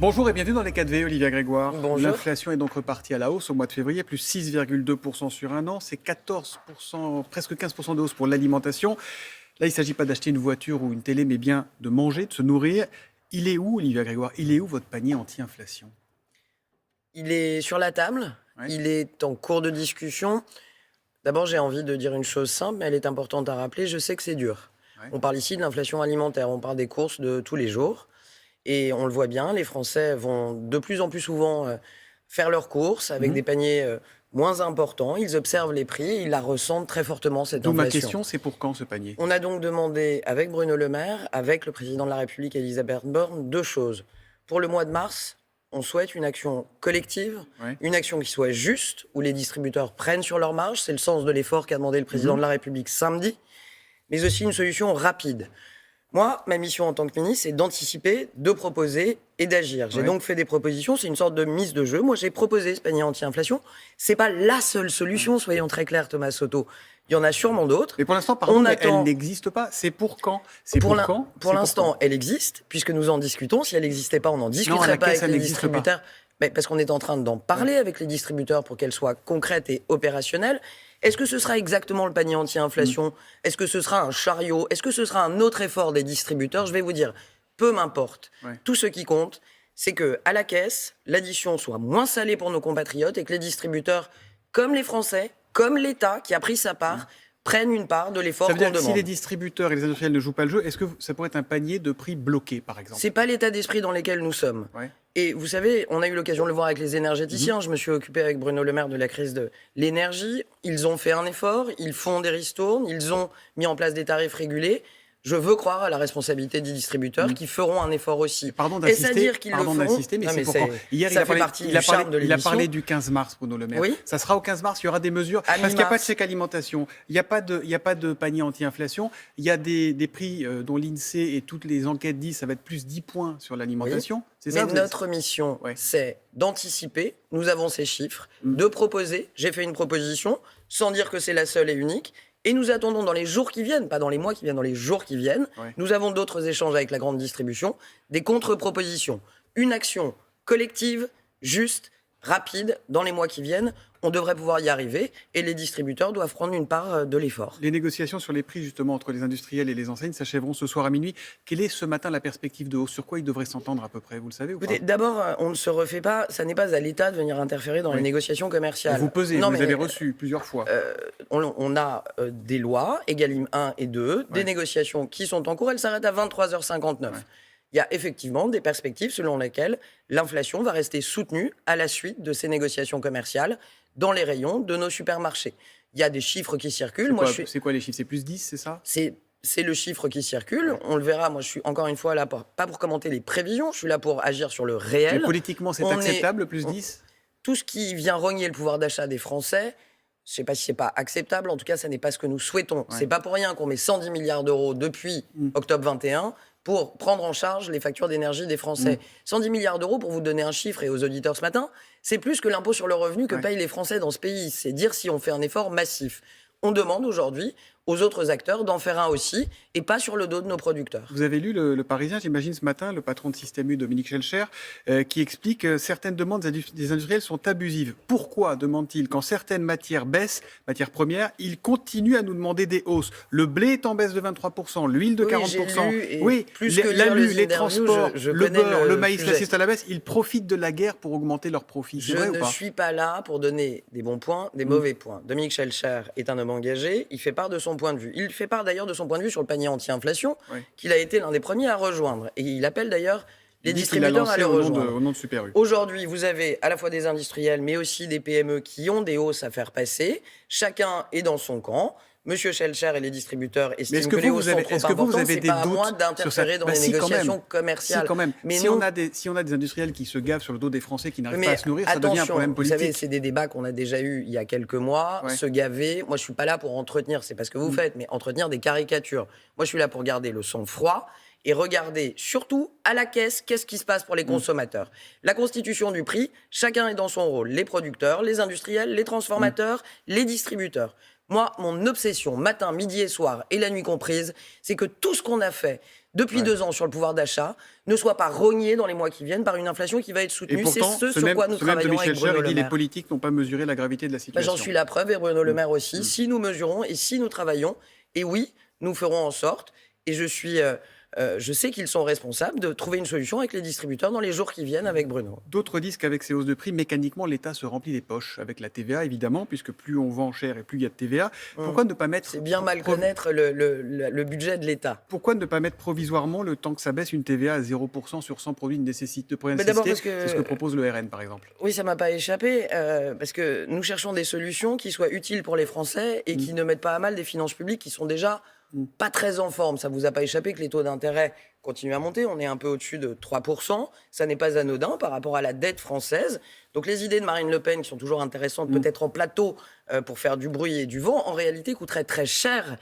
Bonjour et bienvenue dans les 4V, Olivia Grégoire. Bonjour. L'inflation est donc repartie à la hausse au mois de février, plus 6,2% sur un an. C'est 14%, presque 15% de hausse pour l'alimentation. Là, il ne s'agit pas d'acheter une voiture ou une télé, mais bien de manger, de se nourrir. Il est où, Olivia Grégoire? Il est où votre panier anti-inflation? Il est sur la table, Ouais. il est en cours de discussion. D'abord, j'ai envie de dire une chose simple, mais elle est importante à rappeler. Je sais que c'est dur. Ouais. On parle ici de l'inflation alimentaire, on parle des courses de tous les jours. Et on le voit bien, les Français vont de plus en plus souvent faire leurs courses avec des paniers moins importants. Ils observent les prix, ils la ressentent très fortement, cette D'où ma inflation. question, c'est pour quand ce panier? On a donc demandé avec Bruno Le Maire, avec le président de la République Elisabeth Borne, deux choses. Pour le mois de mars, on souhaite une action collective, Ouais. une action qui soit juste, où les distributeurs prennent sur leur marge. C'est le sens de l'effort qu'a demandé le président de la République samedi, mais aussi une solution rapide. Moi, ma mission en tant que ministre, c'est d'anticiper, de proposer et d'agir. J'ai Ouais. donc fait des propositions, c'est une sorte de mise de jeu. Moi, j'ai proposé ce panier anti-inflation. C'est pas la seule solution, soyons très clairs, Thomas Soto. Il y en a sûrement d'autres. Mais pour l'instant, pardon, On mais attend- elle n'existe pas. C'est pour quand? C'est Pour pour quand? Pour C'est l'instant, quand elle existe, puisque nous en discutons. Si elle n'existait pas, on n'en à discuterait la pas caisse, avec elle les n'existe pas. distributeurs. Mais parce qu'on est en train d'en parler avec les distributeurs pour qu'elle soit concrète et opérationnelle. Est-ce que ce sera exactement le panier anti-inflation? Est-ce que ce sera un chariot? Est-ce que ce sera un autre effort des distributeurs? Je vais vous dire, peu m'importe. Ouais. Tout ce qui compte, c'est que à la caisse, l'addition soit moins salée pour nos compatriotes et que les distributeurs, comme les Français, comme l'État qui a pris sa part, prennent une part de l'effort Ça veut qu'on dire que si demande. les distributeurs et les industriels ne jouent pas le jeu, est-ce que ça pourrait être un panier de prix bloqué, par exemple? C'est pas l'état d'esprit dans lequel nous sommes. Ouais. Et vous savez, on a eu l'occasion de le voir avec les énergéticiens. Je me suis occupé avec Bruno Le Maire de la crise de l'énergie. Ils ont fait un effort, ils font des ristournes, ils ont mis en place des tarifs régulés. Je veux croire à la responsabilité des distributeurs qui feront un effort aussi. Pardon Est-ce à d'insister, dire qu'ils le feront? mais Non, c'est mais pour quand? Hier, ça fait partie du charme de il a l'émission. parlé du 15 mars, Bruno Le Maire. Oui. Ça sera au 15 mars, il y aura des mesures. À Parce qu'il n'y a pas de mi-mars. chèque alimentation, il n'y a pas de panier anti-inflation, il y a des prix dont l'INSEE et toutes les enquêtes disent ça va être plus 10 points sur l'alimentation. C'est ça? Mais notre mission, Ouais. c'est d'anticiper, nous avons ces chiffres, de proposer, j'ai fait une proposition, sans dire que c'est la seule et unique, et nous attendons dans les jours qui viennent, pas dans les mois qui viennent, dans les jours qui viennent, Ouais. nous avons d'autres échanges avec la grande distribution, des contre-propositions. Une action collective, juste, rapide, dans les mois qui viennent, on devrait pouvoir y arriver, et les distributeurs doivent prendre une part de l'effort. Les négociations sur les prix, justement, entre les industriels et les enseignes s'achèveront ce soir à minuit. Quelle est ce matin la perspective de hausse? Sur quoi ils devraient s'entendre à peu près? Vous le savez ou pas? Écoutez, d'abord, on ne se refait pas, ça n'est pas à l'État de venir interférer dans les négociations commerciales. Vous pesez, Non, vous les mais, avez reçus plusieurs fois. on a des lois, Egalim 1 et 2, des Ouais. négociations qui sont en cours, elles s'arrêtent à 23h59. Ouais. Il y a effectivement des perspectives selon lesquelles l'inflation va rester soutenue à la suite de ces négociations commerciales dans les rayons de nos supermarchés. Il y a des chiffres qui circulent. Moi, C'est quoi les chiffres? C'est plus 10, c'est ça? c'est le chiffre qui circule. On le verra. Moi, je suis encore une fois là, pas pour commenter les prévisions, je suis là pour agir sur le Mais réel. politiquement, c'est On est- acceptable, le plus on- 10? Tout ce qui vient rogner le pouvoir d'achat des Français, je ne sais pas si c'est pas acceptable, en tout cas, ça n'est pas ce que nous souhaitons. C'est pas pour rien qu'on met 110 milliards d'euros depuis octobre 21 pour prendre en charge les factures d'énergie des Français. 110 milliards d'euros, pour vous donner un chiffre et aux auditeurs ce matin, c'est plus que l'impôt sur le revenu que payent les Français dans ce pays. C'est dire si on fait un effort massif. On demande aujourd'hui aux autres acteurs d'en faire un aussi, et pas sur le dos de nos producteurs. Vous avez lu le Parisien, j'imagine, ce matin, le patron de Système U, Dominique Schelcher, qui explique que certaines demandes des industriels sont abusives. Pourquoi, demande-t-il, quand certaines matières baissent, matières premières, ils continuent à nous demander des hausses? Le blé est en baisse de 23%, l'huile de Oui, 40%. j'ai lu, et Oui, plus que lire l'alu, les les interviews, transports, je le connais beurre, le le maïs sujet. assiste à la baisse. Ils profitent de la guerre pour augmenter leurs profits. C'est Je vrai ou ne pas? suis pas là pour donner des bons points, des mauvais points. Dominique Schelcher est un homme engagé, il fait part de son point de vue. Il fait part d'ailleurs de son point de vue sur le panier anti-inflation, Oui. qu'il a été l'un des premiers à rejoindre. Et il appelle d'ailleurs les Il dit qu'il a distributeurs à lancé le au nom rejoindre. au nom de Super U. Aujourd'hui, vous avez à la fois des industriels, mais aussi des PME qui ont des hausses à faire passer. Chacun est dans son camp. Monsieur Schelcher et les distributeurs Mais estiment est-ce que que les vous hausses avez, sont trop est-ce que vous importantes. avez C'est des pas à doutes moi sur ça? d'interférer dans Bah, les si, quand négociations même. commerciales. Si, quand même. Mais si, nous- on a des industriels qui se gavent sur le dos des Français qui n'arrivent Mais pas à se nourrir, ça devient un attention, problème vous politique. savez, c'est des débats qu'on a déjà eus il y a quelques mois. Ouais. Se gaver, moi je suis pas là pour entretenir, c'est pas ce que vous faites, mais entretenir des caricatures. Moi je suis là pour garder le sang-froid et regarder surtout à la caisse qu'est-ce qui se passe pour les consommateurs. La constitution du prix, chacun est dans son rôle. Les producteurs, les industriels, les transformateurs, les distributeurs. Moi, mon obsession, matin, midi et soir, et la nuit comprise, c'est que tout ce qu'on a fait depuis 2 ans sur le pouvoir d'achat ne soit pas rogné dans les mois qui viennent par une inflation qui va être Et soutenue. pourtant, C'est sur quoi nous ce même de travaillons avec Michel Serres, Bruno il Le dit les Maire. politiques n'ont pas mesuré la gravité de la situation. J'en suis la preuve, et Bruno Le Maire aussi. Si nous mesurons et si nous travaillons, et oui, nous ferons en sorte, et je sais qu'ils sont responsables de trouver une solution avec les distributeurs dans les jours qui viennent avec Bruno. D'autres disent qu'avec ces hausses de prix, mécaniquement, l'État se remplit les poches avec la TVA, évidemment, puisque plus on vend cher et plus il y a de TVA. Pourquoi ne pas mettre... C'est bien mal connaître le budget de l'État. Pourquoi ne pas mettre provisoirement, le temps que ça baisse, une TVA à 0% sur 100 produits de nécessité, Mais d'abord parce c'est ce que propose le RN, par exemple. Oui, ça m'a pas échappé, parce que nous cherchons des solutions qui soient utiles pour les Français et qui ne mettent pas à mal des finances publiques qui sont déjà pas très en forme. Ça vous a pas échappé que les taux d'intérêt continuent à monter. On est un peu au-dessus de 3%. Ça n'est pas anodin par rapport à la dette française. Donc les idées de Marine Le Pen, qui sont toujours intéressantes, peut-être en plateau, pour faire du bruit et du vent, en réalité coûteraient très cher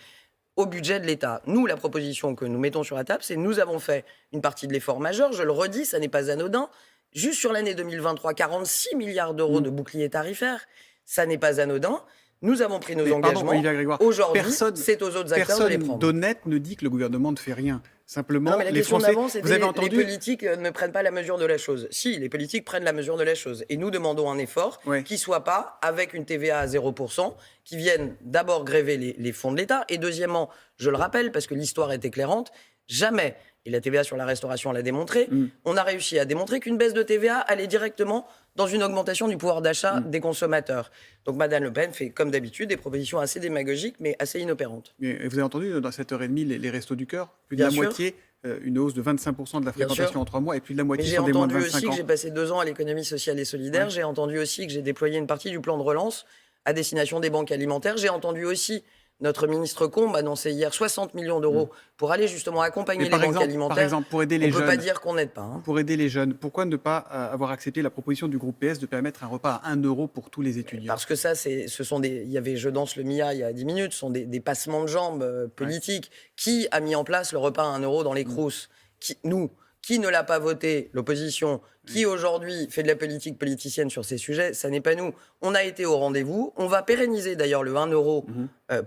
au budget de l'État. Nous, la proposition que nous mettons sur la table, c'est nous avons fait une partie de l'effort majeur. Je le redis, ça n'est pas anodin. Juste sur l'année 2023, 46 milliards d'euros de bouclier tarifaire. Ça n'est pas anodin. Nous avons pris nos engagements. Aujourd'hui, c'est aux autres acteurs de les prendre. Personne d'honnête ne dit que le gouvernement ne fait rien. Simplement, non, mais la les question Français, d'avant, c'était les politiques ne prennent pas la mesure de la chose. Si, les politiques prennent la mesure de la chose. Et nous demandons un effort qui ne soit pas avec une TVA à 0%, qui vienne d'abord gréver les fonds de l'État. Et deuxièmement, je le rappelle, parce que l'histoire est éclairante, jamais, et la TVA sur la restauration l'a démontré, on a réussi à démontrer qu'une baisse de TVA allait directement dans une augmentation du pouvoir d'achat des consommateurs. Donc Madame Le Pen fait, comme d'habitude, des propositions assez démagogiques, mais assez inopérantes. Et vous avez entendu dans cette heure et demie les Restos du Cœur, plus de la moitié, une hausse de 25% de la fréquentation en 3 mois, et plus de la moitié sont des moins de 25 ans. J'ai entendu aussi que j'ai passé 2 ans à l'économie sociale et solidaire. J'ai entendu aussi que j'ai déployé une partie du plan de relance à destination des banques alimentaires. J'ai entendu aussi notre ministre Combe annoncer hier 60 millions d'euros pour aller justement accompagner les banques alimentaires. Par exemple, pour aider les jeunes. On ne peut pas dire qu'on n'aide pas. Pour aider les jeunes, pourquoi ne pas avoir accepté la proposition du groupe PS de permettre un repas à 1 euro pour tous les étudiants ? Parce que ça, il y avait Je danse le Mia il y a 10 minutes, ce sont des passements de jambes politiques. Qui a mis en place le repas à 1 euro dans les Crous ? Nous. Qui ne l'a pas voté ? L'opposition. Qui aujourd'hui fait de la politique politicienne sur ces sujets ? Ça n'est pas nous. On a été au rendez-vous. On va pérenniser d'ailleurs le 1 euro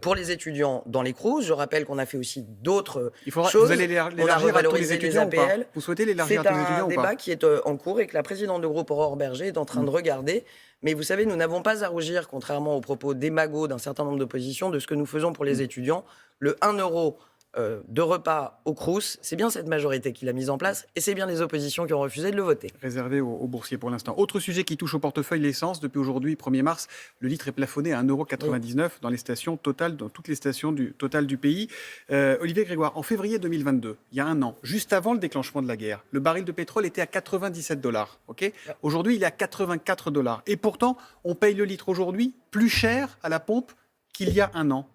pour les étudiants dans les Crous. Je rappelle qu'on a fait aussi d'autres choses. Vous allez l'élargir à tous les étudiants ou pas ? Vous souhaitez l'élargir à tous les étudiants ou pas ? C'est un débat qui est en cours et que la présidente de groupe Aurore Berger est en train de regarder. Mais vous savez, nous n'avons pas à rougir, contrairement aux propos démagos d'un certain nombre d'oppositions, de ce que nous faisons pour les étudiants. Le 1 euro de repas au Crous, c'est bien cette majorité qui l'a mise en place et c'est bien les oppositions qui ont refusé de le voter. Réservé aux boursiers pour l'instant. Autre sujet qui touche au portefeuille, l'essence. Depuis aujourd'hui, 1er mars, le litre est plafonné à 1,99 € dans les stations Total, dans toutes les stations du Total du pays. Olivier Grégoire, en février 2022, il y a un an, juste avant le déclenchement de la guerre, le baril de pétrole était à 97 $. Okay ? Aujourd'hui, il est à 84 $. Et pourtant, on paye le litre aujourd'hui plus cher à la pompe qu'il y a un an.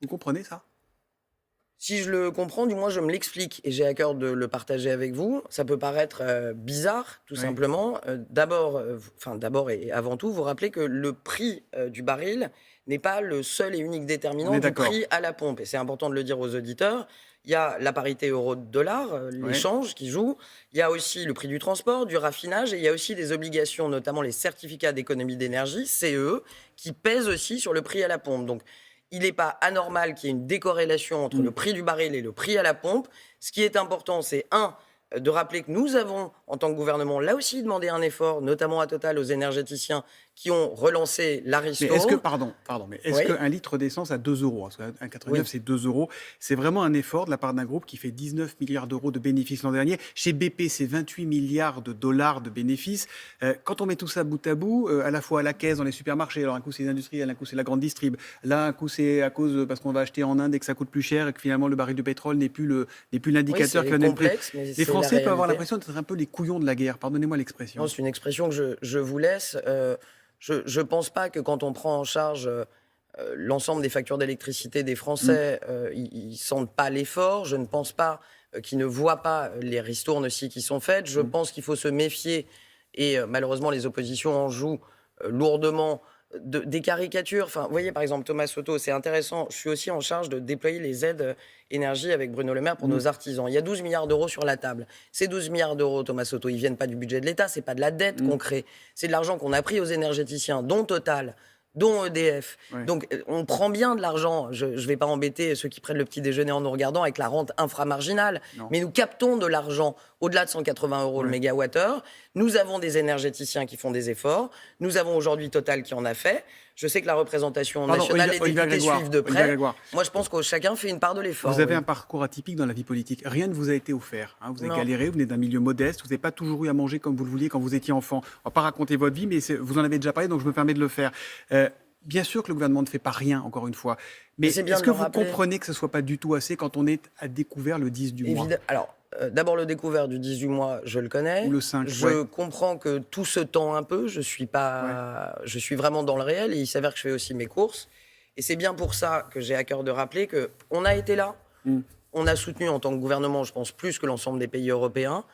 Vous comprenez ça ? Si je le comprends, du moins je me l'explique et j'ai à cœur de le partager avec vous. Ça peut paraître bizarre, tout simplement. D'abord et avant tout, vous rappelez que le prix du baril n'est pas le seul et unique déterminant du prix à la pompe. Et c'est important de le dire aux auditeurs. Il y a la parité euro-dollar, l'échange qui joue. Il y a aussi le prix du transport, du raffinage. Et il y a aussi des obligations, notamment les certificats d'économie d'énergie, CE, qui pèsent aussi sur le prix à la pompe. Donc, il n'est pas anormal qu'il y ait une décorrélation entre le prix du baril et le prix à la pompe. Ce qui est important, c'est de rappeler que nous avons, en tant que gouvernement, là aussi demandé un effort, notamment à Total, aux énergéticiens qui ont relancé l'Aristo. Mais est-ce que, est-ce qu'un litre d'essence à 2 €, parce que 1,89 c'est 2 €, c'est vraiment un effort de la part d'un groupe qui fait 19 milliards d'euros de bénéfices l'an dernier. Chez BP, c'est 28 milliards de dollars de bénéfices. Quand on met tout ça bout à bout, à la fois à la caisse, dans les supermarchés, alors un coup c'est les industriels, un coup c'est la grande distrib, là un coup c'est parce qu'on va acheter en Inde et que ça coûte plus cher et que finalement le baril de pétrole n'est plus l'indicateur qui va donner le prix. Les Français peuvent avoir l'impression d'être un peu les couillons de la guerre. Pardonnez-moi l'expression. Non, c'est une expression que je vous laisse. Je ne pense pas que quand on prend en charge l'ensemble des factures d'électricité des Français, ils ne sentent pas l'effort. Je ne pense pas qu'ils ne voient pas les ristournes aussi qui sont faites. Je pense qu'il faut se méfier, et malheureusement les oppositions en jouent lourdement, des caricatures. Enfin, vous voyez, par exemple, Thomas Soto, c'est intéressant. Je suis aussi en charge de déployer les aides énergie avec Bruno Le Maire pour nos artisans. Il y a 12 milliards d'euros sur la table. Ces 12 milliards d'euros, Thomas Soto, ils ne viennent pas du budget de l'État, c'est pas de la dette qu'on crée. C'est de l'argent qu'on a pris aux énergéticiens, dont Total, dont EDF. Ouais. Donc, on prend bien de l'argent. Je ne vais pas embêter ceux qui prennent le petit déjeuner en nous regardant avec la rente inframarginale. Non. Mais nous captons de l'argent au-delà de 180 € le mégawattheure. Nous avons des énergéticiens qui font des efforts. Nous avons aujourd'hui Total qui en a fait. Je sais que la représentation nationale et les députés suivent de près. Moi, je pense que chacun fait une part de l'effort. Vous avez un parcours atypique dans la vie politique. Rien ne vous a été offert. Hein. Vous avez galéré, vous venez d'un milieu modeste, vous n'avez pas toujours eu à manger comme vous le vouliez quand vous étiez enfant. On ne va pas raconter votre vie, mais vous en avez déjà parlé, donc je me permets de le faire. Bien sûr que le gouvernement ne fait pas rien, encore une fois. Mais est-ce que vous comprenez que ce ne soit pas du tout assez quand on est à découvert le 10 du mois ? Alors, d'abord, le découvert du 10 du mois, je le connais. Ou le 5, je comprends que tout se tend un peu. Je suis vraiment dans le réel et il s'avère que je fais aussi mes courses. Et c'est bien pour ça que j'ai à cœur de rappeler qu'on a été là. On a soutenu en tant que gouvernement, je pense, plus que l'ensemble des pays européens.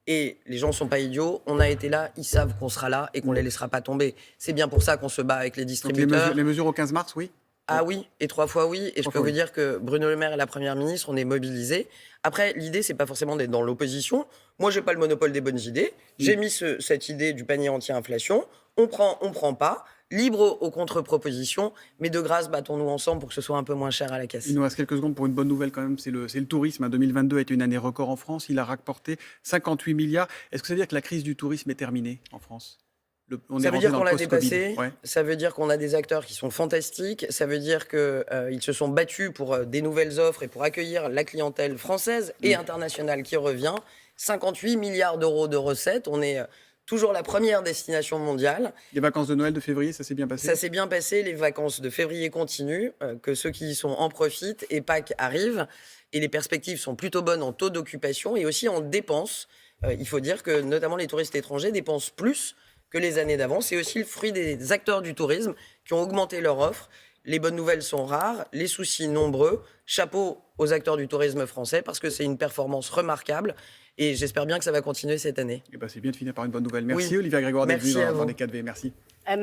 Et les gens ne sont pas idiots. On a été là, ils savent qu'on sera là et qu'on ne les laissera pas tomber. C'est bien pour ça qu'on se bat avec les distributeurs. Donc les mesures au 15 mars, oui ? Ah oui, et 3 fois oui. Et je peux vous dire que Bruno Le Maire et la Première ministre, on est mobilisés. Après, l'idée, c'est pas forcément d'être dans l'opposition. Moi, j'ai pas le monopole des bonnes idées. J'ai mis cette idée du panier anti-inflation. On prend pas. Libre aux contre-propositions, mais de grâce, battons-nous ensemble pour que ce soit un peu moins cher à la caisse. Il nous reste quelques secondes pour une bonne nouvelle quand même, c'est le tourisme. 2022 a été une année record en France, il a rapporté 58 milliards. Est-ce que ça veut dire que la crise du tourisme est terminée en France ? Ça veut dire qu'on l'a dépassé, ça veut dire qu'on a des acteurs qui sont fantastiques, ça veut dire qu'ils se sont battus pour des nouvelles offres et pour accueillir la clientèle française et internationale qui revient. 58 milliards d'euros de recettes, on est toujours la première destination mondiale. Les vacances de Noël de février, ça s'est bien passé ? Ça s'est bien passé, les vacances de février continuent, que ceux qui y sont en profitent et Pâques arrive. Et les perspectives sont plutôt bonnes en taux d'occupation et aussi en dépenses. Il faut dire que notamment les touristes étrangers dépensent plus que les années d'avant. C'est aussi le fruit des acteurs du tourisme qui ont augmenté leur offre. Les bonnes nouvelles sont rares, les soucis nombreux. Chapeau aux acteurs du tourisme français parce que c'est une performance remarquable. Et j'espère bien que ça va continuer cette année. Et c'est bien de finir par une bonne nouvelle. Merci Olivia Grégoire d'être venue dans les 4V. Merci.